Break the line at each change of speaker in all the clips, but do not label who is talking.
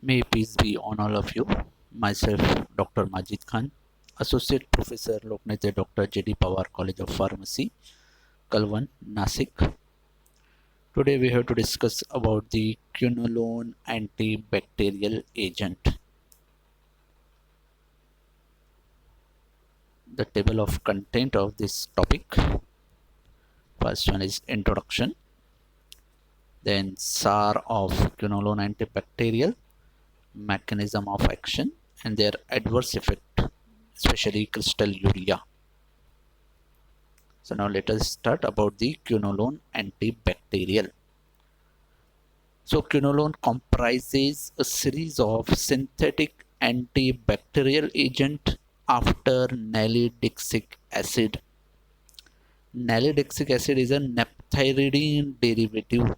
May peace be on all of you. Myself, Dr. Majid Khan, Associate Professor Loknath Dr. J.D. Pawar College of Pharmacy, Kalwan, Nasik. Today we have to discuss about the quinolone antibacterial agent. The table of content of this topic. First one is introduction, then SAR of quinolone antibacterial, mechanism of action, and their adverse effect, especially crystalluria. So now let us start about the quinolone antibacterial. So quinolone comprises a series of synthetic antibacterial agent after nalidixic acid. Nalidixic acid is a naphthyridine derivative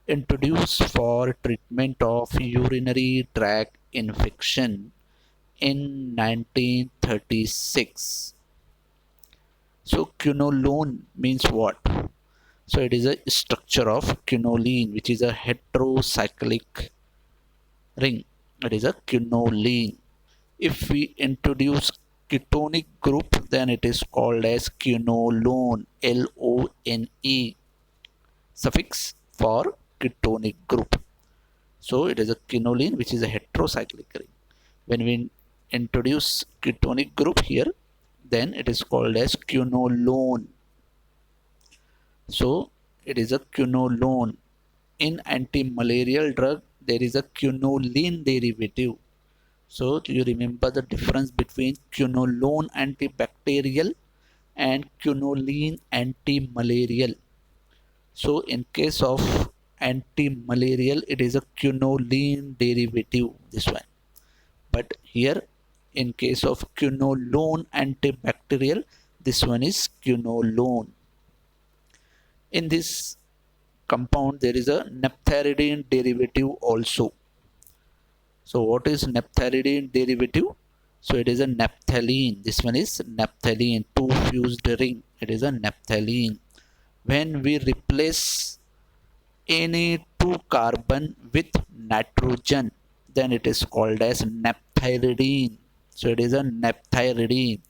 introduced for treatment of urinary tract infection in 1936. So quinolone means what? So it is a structure of quinoline, which is a heterocyclic ring. It is a quinoline. If we introduce ketonic group, then it is called as quinolone, L-O-N-E suffix for ketonic group. So it is a quinoline, which is a heterocyclic ring. When we introduce ketonic group here, then it is called as quinolone. So it is a quinolone. In anti-malarial drug, there is a quinoline derivative. So you remember the difference between quinolone antibacterial and quinoline anti-malarial. So in case of anti-malarial, it is a quinoline derivative, this one. But here, in case of quinolone antibacterial, this one is quinolone. In this compound, there is a naphthyridine derivative also. So what is naphthyridine derivative? So it is a naphthalene. This one is naphthalene, two fused ring. It is a naphthalene. When we replace any two carbon with nitrogen, then it is called as naphthyridine. So it is a naphthyridine.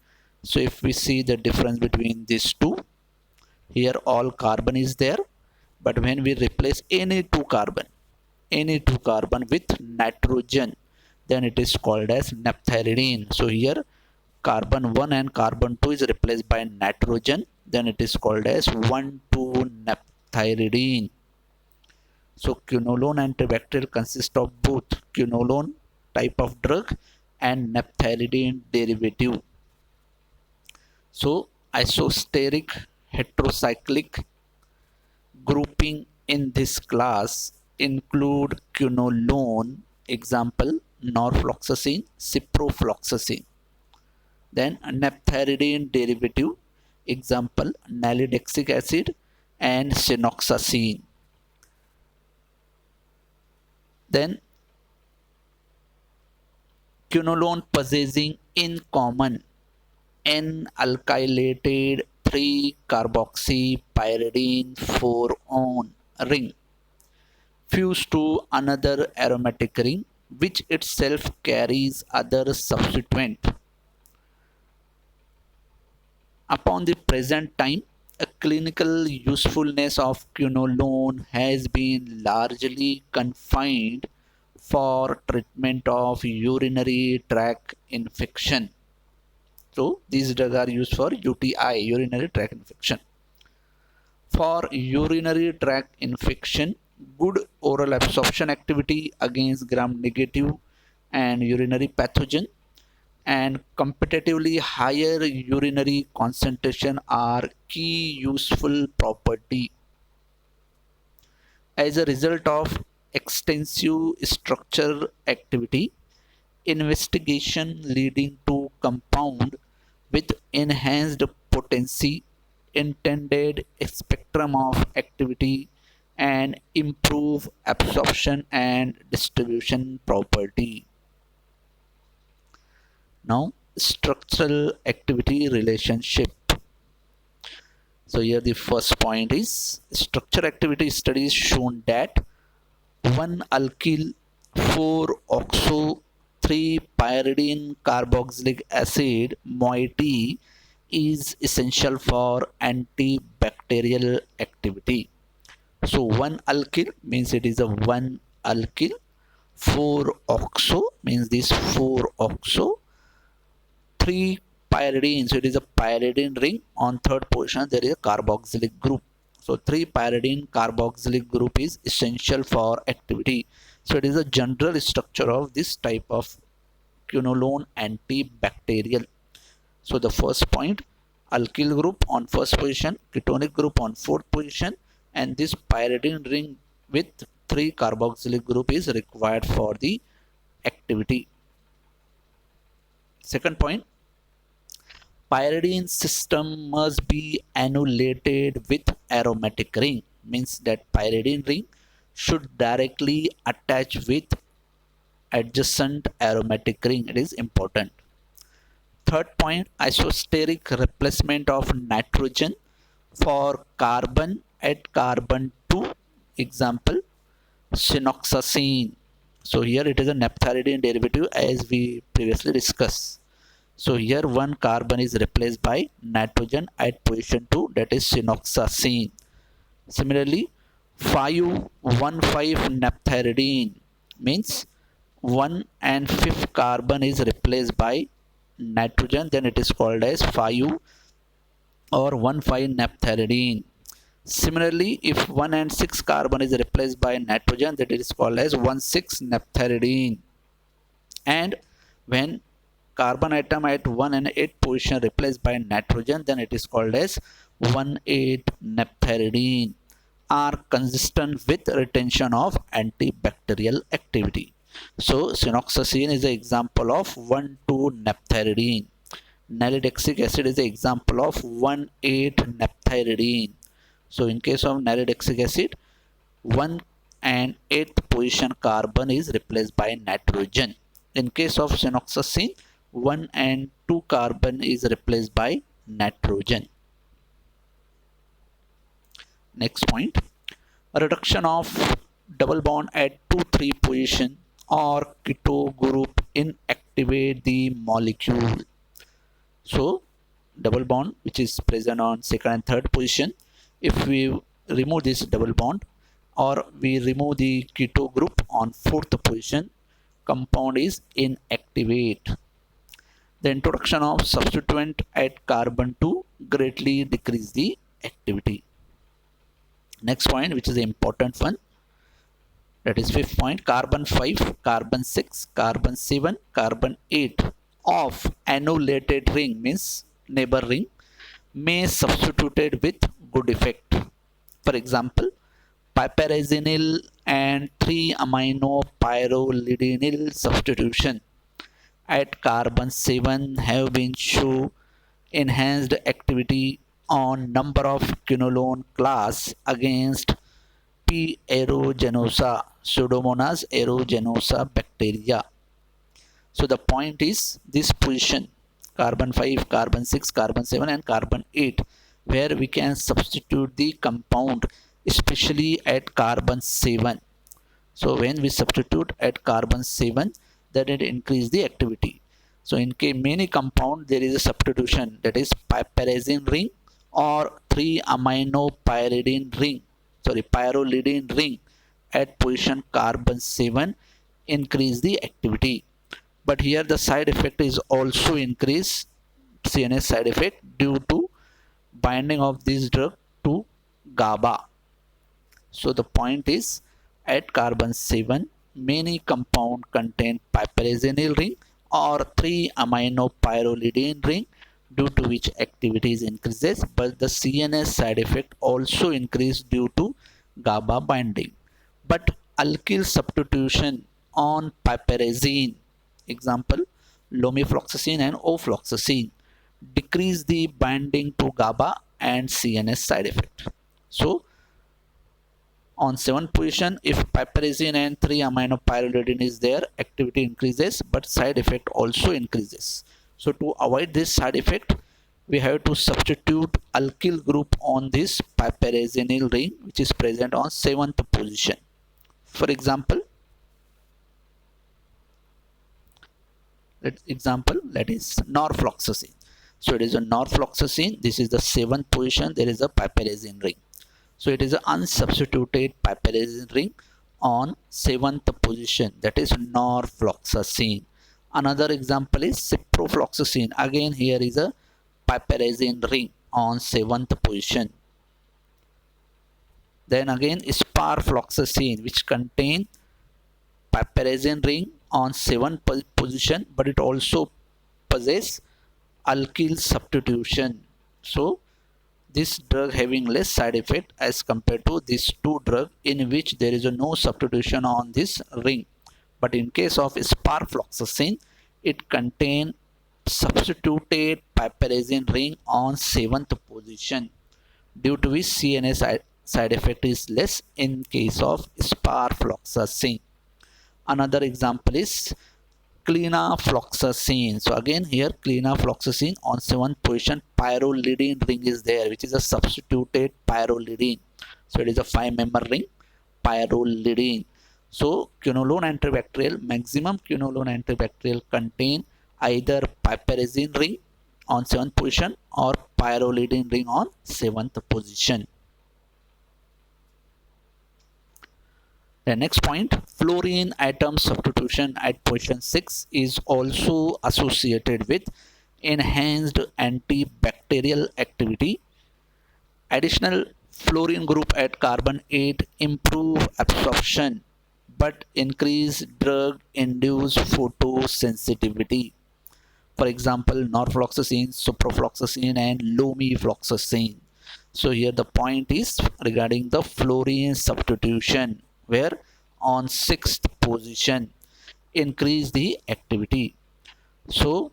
So if we see the difference between these two, here all carbon is there, but when we replace any two carbon with nitrogen, then it is called as naphthyridine. So here carbon 1 and carbon 2 is replaced by nitrogen, then it is called as 1,2-naphthyridine. So quinolone antibacterial consists of both quinolone type of drug and naphthyridine derivative. So isosteric heterocyclic grouping in this class include quinolone, example norfloxacin, ciprofloxacin. Then naphthyridine derivative, example nalidixic acid and chenoxacin. Then quinolone possessing in common N-alkylated 3-carboxypyridine 4-on ring fused to another aromatic ring, which itself carries other substituent. Upon the present time, a clinical usefulness of quinolone has been largely confined for treatment of urinary tract infection. So these drugs are used for UTI, urinary tract infection. For urinary tract infection, good oral absorption activity against gram-negative and urinary pathogen and competitively higher urinary concentration are key useful property. As a result of extensive structure activity, investigation leading to compound with enhanced potency, intended spectrum of activity, and improve absorption and distribution property. Now, structural activity relationship. So here the first point is structure activity studies shown that one alkyl 4-oxo 3-pyridine carboxylic acid moiety is essential for antibacterial activity. So 1 alkyl means it is a 1 alkyl. 4-oxo means this 4-oxo. 3-pyridine, so it is a pyridine ring. On third position there is a carboxylic group. So 3-pyridine carboxylic group is essential for activity. So it is a general structure of this type of quinolone antibacterial. So the first point, alkyl group on first position, ketonic group on fourth position, and this pyridine ring with 3 carboxylic group is required for the activity. Second point, pyridine system must be annulated with aromatic ring, means that pyridine ring should directly attach with adjacent aromatic ring. It is important. Third point, isosteric replacement of nitrogen for carbon at carbon 2. Example, siloxane. So here it is a naphthalidine derivative as we previously discussed. So here one carbon is replaced by nitrogen at position 2, that is siloxane. Similarly, 5,1,5 naphthalidine means 1 and 5th carbon is replaced by nitrogen, then it is called as 5 or 1,5 naphthalidine. Similarly, if 1 and 6 carbon is replaced by nitrogen, that is called as 1,6 naphthalidine. And when carbon atom at 1 and 8 position replaced by nitrogen, then it is called as 1,8 naphthalidine, are consistent with retention of antibacterial activity. So siloxane is an example of 1,2 naphthalidine. Nalidixic acid is an example of 1,8 naphthalidine. So in case of nalidixic acid, 1 and 8th position carbon is replaced by nitrogen. In case of siloxane, 1 and 2 carbon is replaced by nitrogen. Next point, a reduction of double bond at 2,3 position or keto group inactivate the molecule. So double bond which is present on second and third position, if we remove this double bond or we remove the keto group on fourth position, compound is inactivate. The introduction of substituent at carbon 2 greatly decrease the activity. Next point, which is the important one, that is fifth point, carbon 5, carbon 6, carbon 7, carbon 8 of annulated ring means neighbor ring may substituted with good effect. For example, piperazine and 3-amino-pyrrolidinyl substitution at carbon 7 have been shown enhanced activity on number of quinolone class against P. aeruginosa, Pseudomonas aeruginosa bacteria. So the point is this position, carbon 5, carbon 6, carbon 7 and carbon 8, where we can substitute the compound especially at carbon 7. So when we substitute at carbon 7, then it increase the activity. So in many compound there is a substitution, that is piperazine ring or 3-amino-pyrrolidine ring at position carbon 7 increase the activity. But here the side effect is also increase, CNS side effect, due to binding of this drug to GABA. So the point is, at carbon 7 many compound contain piperazine ring or 3-amino-pyrrolidine ring, due to which activities increases, but the CNS side effect also increase due to GABA binding. But alkyl substitution on piperazine, example lomifloxacin and ofloxacin, decrease the binding to GABA and CNS side effect. So on 7th position, if piperazine and 3-amino-pyrrolidine is there, activity increases but side effect also increases. So to avoid this side effect, we have to substitute alkyl group on this piperazine ring which is present on 7th position. For example, example, that is norfloxacin. So it is a norfloxacin. This is the 7th position. There is a piperazine ring. So it is an unsubstituted piperazine ring on 7th position, that is norfloxacin. Another example is ciprofloxacin. Again here is a piperazine ring on 7th position. Then again sparfloxacin, which contain piperazine ring on 7th position, but it also possess alkyl substitution. So this drug having less side effect as compared to these two drugs in which there is no substitution on this ring. But in case of sparfloxacin, it contain substituted piperazine ring on 7th position, due to which CNS side effect is less in case of sparfloxacin. Another example is clinafloxacin. So again here clinafloxacin on 7th position, pyrrolidine ring is there, which is a substituted pyrrolidine. So it is a 5-member ring, pyrrolidine. So quinolone antibacterial, maximum quinolone antibacterial contain either piperazine ring on 7th position or pyrrolidine ring on 7th position. The next point, fluorine atom substitution at position 6 is also associated with enhanced antibacterial activity. Additional fluorine group at carbon 8 improve absorption but increase drug induced photosensitivity. For example, norfloxacin, ciprofloxacin and lomifloxacin. So here the point is regarding the fluorine substitution, where on 6th position increase the activity. So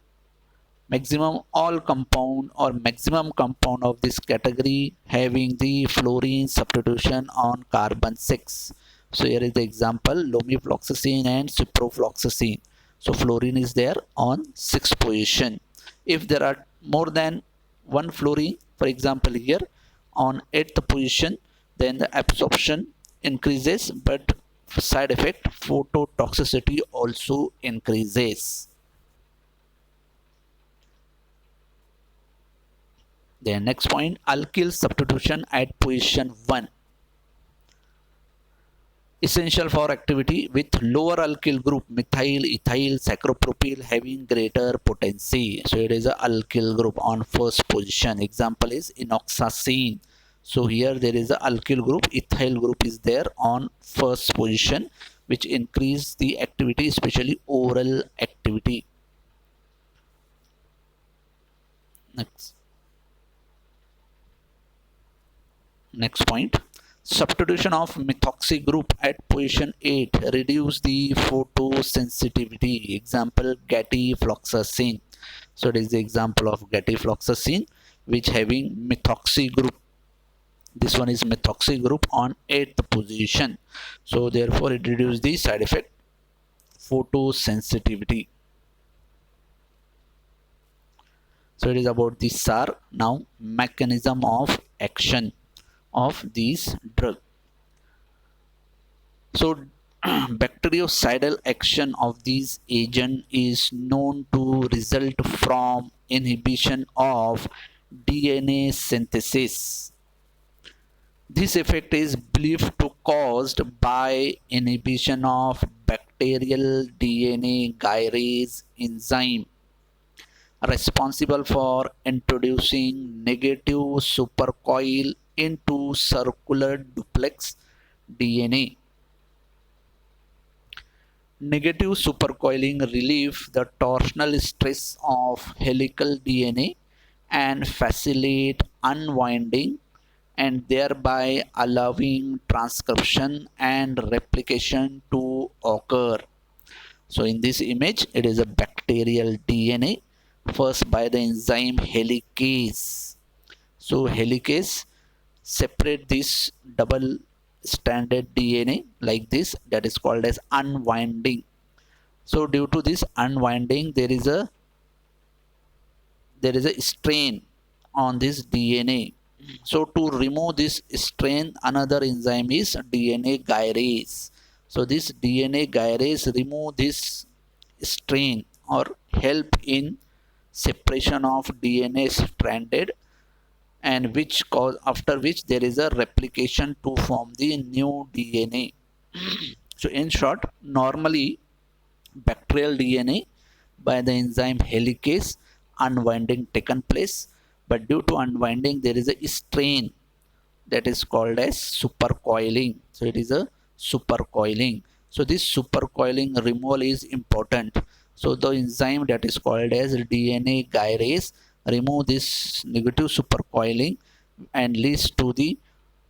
maximum all compound or maximum compound of this category having the fluorine substitution on carbon 6. So here is the example, lomifloxacin and ciprofloxacin. So fluorine is there on 6th position. If there are more than one fluorine, for example here on 8th position, then the absorption increases but side effect phototoxicity also increases. Then next point, alkyl substitution at position 1. Essential for activity with lower alkyl group, methyl, ethyl, sacropropyl having greater potency. So it is a alkyl group on 1st position. Example is enoxacin. So here there is a alkyl group, ethyl group is there on 1st position, which increase the activity, especially oral activity. Next point, substitution of methoxy group at position 8 reduce the photosensitivity. Example, gatifloxacin. So it is the example of gatifloxacin, which having methoxy group. This one is methoxy group on 8th position. So therefore it reduces the side effect photosensitivity. So it is about the SAR. Now mechanism of action of these drug. So bactericidal action of these agent is known to result from inhibition of DNA synthesis. This effect is believed to caused by inhibition of bacterial DNA gyrase enzyme responsible for introducing negative supercoil into circular duplex DNA. Negative supercoiling relieves the torsional stress of helical DNA and facilitate unwinding and thereby allowing transcription and replication to occur. So in this image, it is a bacterial DNA, first by the enzyme helicase. So helicase separate this double stranded DNA like this, that is called as unwinding. So due to this unwinding, there is a strain on this DNA. So to remove this strain, another enzyme is DNA gyrase. So this DNA gyrase remove this strain or help in separation of DNA stranded, and which cause after which there is a replication to form the new DNA. So in short, normally bacterial DNA by the enzyme helicase unwinding taken place, but due to unwinding there is a strain that is called as supercoiling. So it is a supercoiling. So this supercoiling removal is important. So the enzyme that is called as DNA gyrase remove this negative supercoiling and leads to the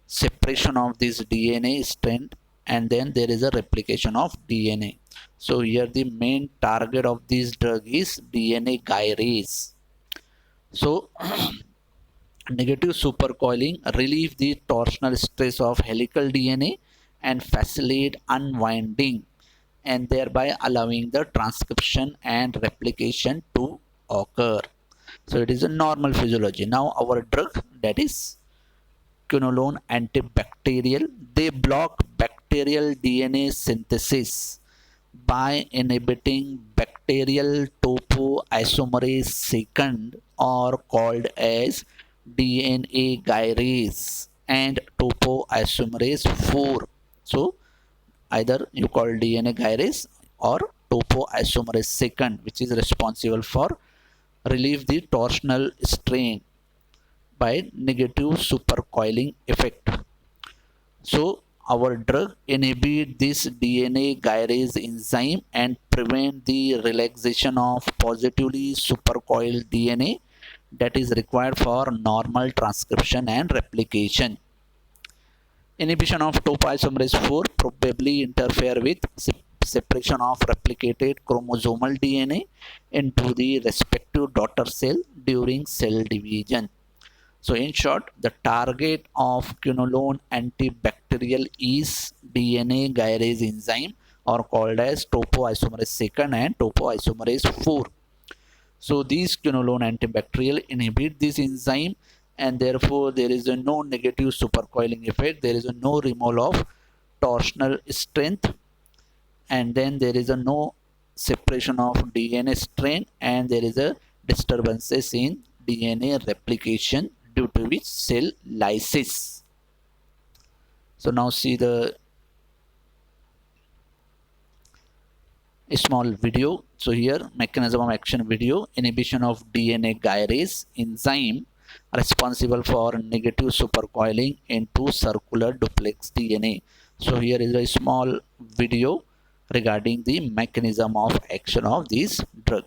separation of this DNA strand, and then there is a replication of DNA. So here the main target of this drug is DNA gyrase. So negative supercoiling relieve the torsional stress of helical DNA and facilitate unwinding, and thereby allowing the transcription and replication to occur. So it is a normal physiology. Now our drug, that is quinolone antibacterial, they block bacterial DNA synthesis by inhibiting bacterial topoisomerase second, or called as DNA gyrase, and topoisomerase 4. So either you call DNA gyrase or topoisomerase second, which is responsible for relieve the torsional strain by negative supercoiling effect. So our drug inhibit this DNA gyrase enzyme and prevent the relaxation of positively supercoiled DNA that is required for normal transcription and replication. Inhibition of topoisomerase 4 probably interfere with separation of replicated chromosomal DNA into the respective daughter cell during cell division. So in short, the target of quinolone antibacterial is DNA gyrase enzyme, or called as topoisomerase second and topoisomerase 4. So these quinolone antibacterial inhibit this enzyme, and therefore there is a no negative supercoiling effect, there is a no removal of torsional strength, and then there is a no separation of DNA strain, and there is a disturbances in DNA replication due to which cell lysis. So now see the small video. So here mechanism of action video: inhibition of DNA gyrase enzyme responsible for negative supercoiling into circular duplex DNA. So here is a small video regarding the mechanism of action of this drug.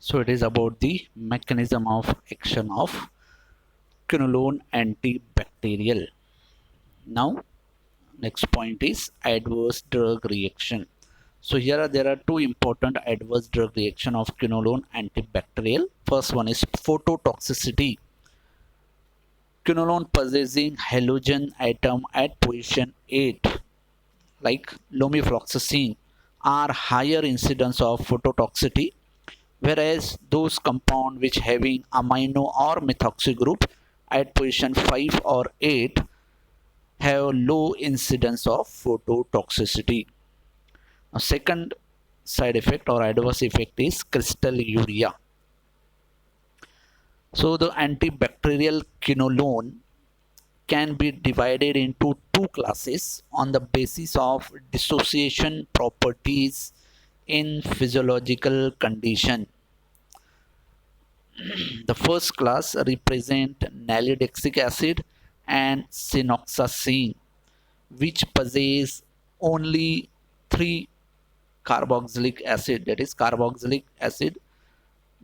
So it is about the mechanism of action of quinolone antibacterial. Now next point is adverse drug reaction. So here there are two important adverse drug reaction of quinolone antibacterial. First one is phototoxicity. Quinolone possessing halogen atom at position 8 like lomifloxacin are higher incidence of phototoxicity, whereas those compound which having amino or methoxy group at position 5 or 8 have low incidence of phototoxicity. A second side effect or adverse effect is crystalluria. So the antibacterial quinolone can be divided into two classes on the basis of dissociation properties in physiological condition. The first class represent nalidixic acid and cyanoxacin, which possess only three carboxylic acid, that is carboxylic acid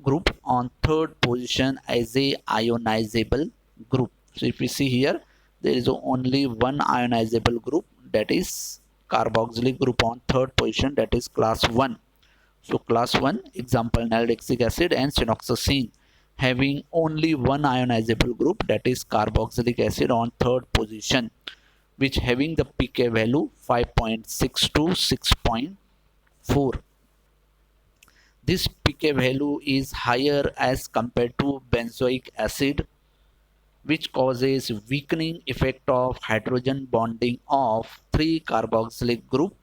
group on third position as a ionizable group. So if you see here, there is only one ionizable group, that is carboxylic group on third position, that is class 1. So class 1 example nalidixic acid and cyanoxacin having only one ionizable group, that is carboxylic acid on third position, which having the pK value 5.6 to 6.4. This pK value is higher as compared to benzoic acid, which causes weakening effect of hydrogen bonding of 3 carboxylic group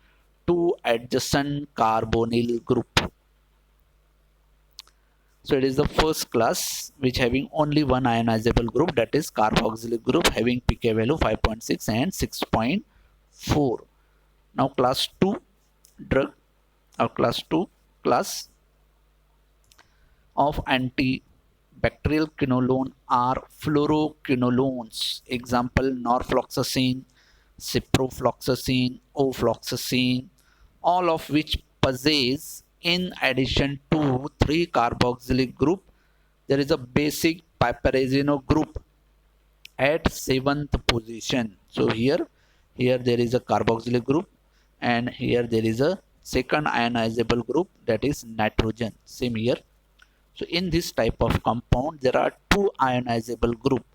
to adjacent carbonyl group. So it is the first class which having only one ionizable group, that is carboxylic group having pK value 5.6 and 6.4. Now class 2 drug or class 2 class of antibacterial quinolone are fluoroquinolones. Example norfloxacin, ciprofloxacin, ofloxacin, all of which possess in addition to 3 carboxylic group, there is a basic piperazine group at 7th position. So here there is a carboxylic group and here there is a second ionizable group, that is nitrogen. Same here. So in this type of compound, there are two ionizable group.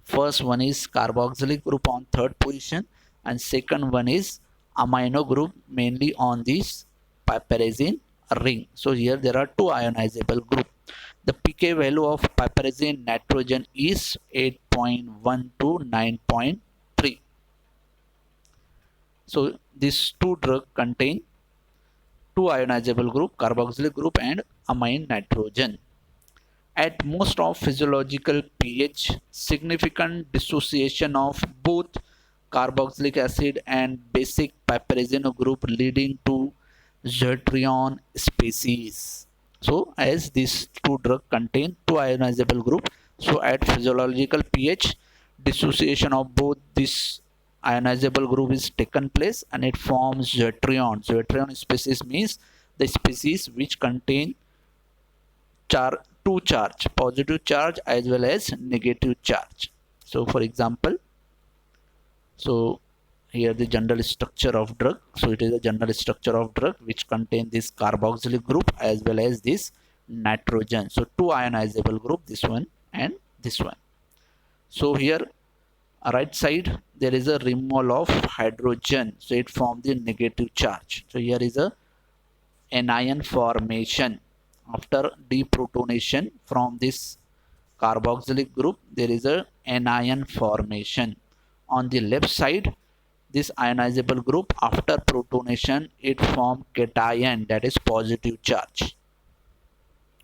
First one is carboxylic group on third position and second one is amino group mainly on this piperazine ring. So here there are two ionizable group. The pK value of piperazine nitrogen is 8.1 to 9.3. So these two drugs contain two ionizable group, carboxylic group and amine nitrogen. At most of physiological pH, significant dissociation of both carboxylic acid and basic piperazine group leading to Zwettrion species. So as these two drugs contain two ionizable group, so at physiological pH, dissociation of both this ionizable group is taken place and it forms Zwettrion. Zwettrion species means the species which contain two charge, positive charge as well as negative charge. So for example, so here the general structure of drug. So it is a general structure of drug which contain this carboxylic group as well as this nitrogen. So two ionizable group, this one and this one. So here right side there is a removal of hydrogen, so it forms the negative charge. So here is a anion formation after deprotonation from this carboxylic group. There is a anion formation. On the left side, this ionizable group after protonation it form cation, that is positive charge.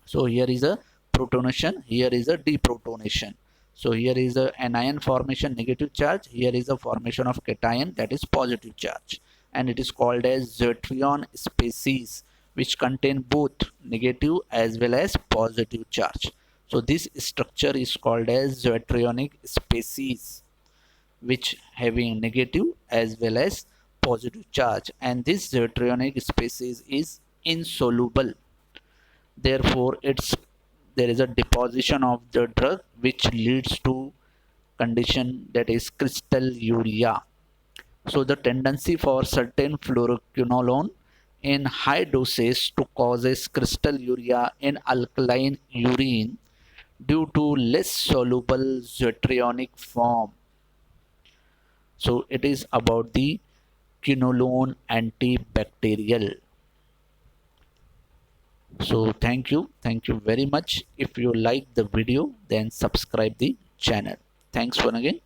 So here is a protonation, here is a deprotonation. So here is a anion formation, negative charge, here is a formation of cation, that is positive charge, and it is called as Zwettrion species which contain both negative as well as positive charge. So this structure is called as Zwettrionic species which having negative as well as positive charge, and this Zwettrionic species is insoluble. Therefore its there is a deposition of the drug which leads to condition that is crystalluria. So the tendency for certain fluoroquinolone in high doses to causes crystalluria in alkaline urine due to less soluble zetrionic form. So it is about the quinolone antibacterial. So thank you very much. If you like the video, then subscribe the channel. Thanks once again.